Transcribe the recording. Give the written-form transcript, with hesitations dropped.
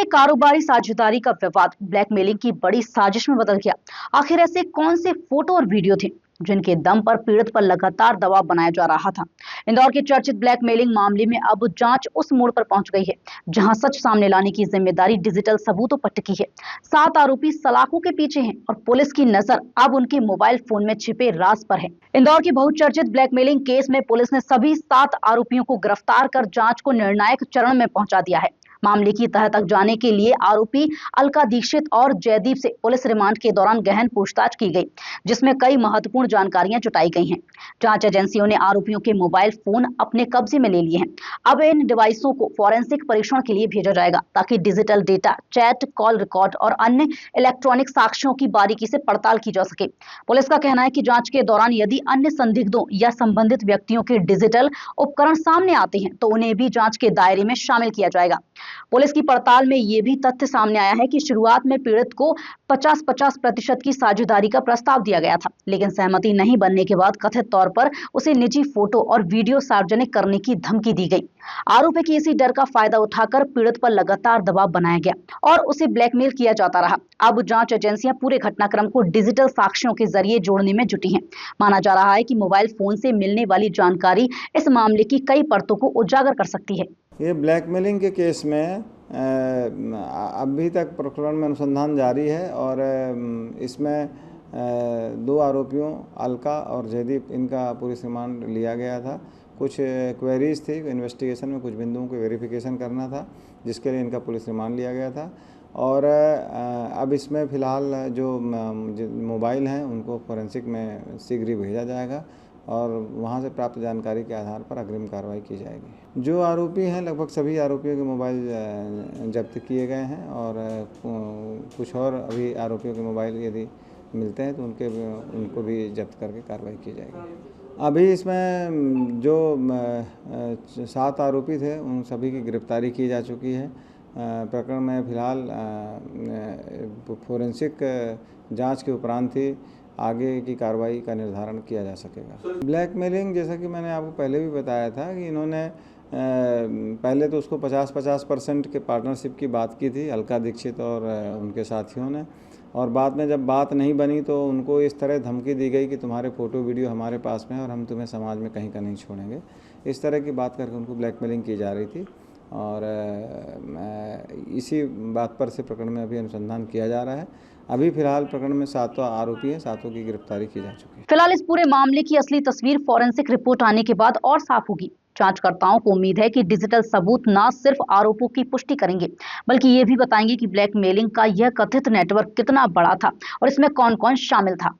कारोबारी साझेदारी का विवाद ब्लैकमेलिंग की बड़ी साजिश में बदल गया। आखिर ऐसे कौन से फोटो और वीडियो थे जिनके दम पर पीड़ित पर लगातार दबाव बनाया जा रहा था। इंदौर के चर्चित ब्लैकमेलिंग मामले में अब जांच उस मोड़ पर पहुंच गई है जहां सच सामने लाने की जिम्मेदारी डिजिटल सबूतों पर टिकी है। 7 आरोपी सलाखों के पीछे हैं और पुलिस की नजर अब उनके मोबाइल फोन में छिपे राज पर है। इंदौर के बहुचर्चित ब्लैकमेलिंग केस में पुलिस ने सभी 7 आरोपियों को गिरफ्तार कर जांच को निर्णायक चरण में पहुंचा दिया है। मामले की तह तक जाने के लिए आरोपी अलका दीक्षित और जयदीप से पुलिस रिमांड के दौरान गहन पूछताछ की गई, जिसमें कई महत्वपूर्ण जानकारियां जुटाई गई हैं। जांच एजेंसियों ने आरोपियों के मोबाइल फोन अपने कब्जे में ले लिए हैं। अब इन डिवाइसों को फॉरेंसिक परीक्षण के लिए भेजा जाएगा ताकि digital data, chat, call record और अन्य इलेक्ट्रॉनिक साक्ष्यों की बारीकी से पड़ताल की जा सके। पुलिस का कहना है कि जांच के दौरान यदि अन्य संदिग्धों या संबंधित व्यक्तियों के डिजिटल उपकरण सामने आते हैं तो उन्हें भी जांच के दायरे में शामिल किया जाएगा। पुलिस की पड़ताल में यह भी तथ्य सामने आया है कि शुरुआत में पीड़ित को 50-50% की साझेदारी का प्रस्ताव दिया गया था, लेकिन सहमति नहीं बनने के बाद कथित तौर पर उसे निजी फोटो और वीडियो सार्वजनिक करने की धमकी दी गई। आरोप है कि इसी डर का फायदा उठाकर पीड़ित पर लगातार दबाव बनाया गया और उसे ब्लैकमेल किया जाता रहा। अब जांच एजेंसियां पूरे घटनाक्रम को डिजिटल साक्ष्यों के जरिए जोड़ने में जुटी हैं। माना जा रहा है कि मोबाइल फोन से मिलने वाली जानकारी इस मामले की कई परतों को उजागर कर सकती है। ये ब्लैकमेलिंग के केस में अभी तक प्रकरण में अनुसंधान जारी है और इसमें 2 आरोपियों अलका और जयदीप, इनका पुलिस रिमांड लिया गया था। कुछ क्वेरीज थी इन्वेस्टिगेशन में, कुछ बिंदुओं को वेरिफिकेशन करना था, जिसके लिए इनका पुलिस रिमांड लिया गया था। और अब इसमें फ़िलहाल जो मोबाइल हैं उनको फॉरेंसिक में शीघ्र ही भेजा जाएगा और वहाँ से प्राप्त जानकारी के आधार पर अग्रिम कार्रवाई की जाएगी। जो आरोपी हैं, लगभग सभी आरोपियों के मोबाइल जब्त किए गए हैं और कुछ और अभी आरोपियों के मोबाइल यदि मिलते हैं तो उनको भी जब्त करके कार्रवाई की जाएगी। अभी इसमें जो 7 आरोपी थे उन सभी की गिरफ्तारी की जा चुकी है। प्रकरण में फिलहाल फोरेंसिक जांच के उपरांत ही आगे की कार्रवाई का निर्धारण किया जा सकेगा। ब्लैकमेलिंग, जैसा कि मैंने आपको पहले भी बताया था कि इन्होंने पहले तो उसको 50-50% के पार्टनरशिप की बात की थी अलका दीक्षित और उनके साथियों ने, और बाद में जब बात नहीं बनी तो उनको इस तरह धमकी दी गई कि तुम्हारे फ़ोटो वीडियो हमारे पास में है और हम तुम्हें समाज में कहीं का नहीं छोड़ेंगे। इस तरह की बात करके उनको ब्लैकमेलिंग की जा रही थी और इसी बात पर से प्रकरण में अभी अनुसंधान किया जा रहा है। अभी फिलहाल प्रकरण में 7 आरोपी हैं, 7 की गिरफ्तारी की जा चुकी है। फिलहाल इस पूरे मामले की असली तस्वीर फॉरेंसिक रिपोर्ट आने के बाद और साफ होगी। जांचकर्ताओं को उम्मीद है कि डिजिटल सबूत न सिर्फ आरोपों की पुष्टि करेंगे बल्कि ये भी बताएंगे कि ब्लैकमेलिंग का यह कथित नेटवर्क कितना बड़ा था और इसमें कौन-कौन शामिल था।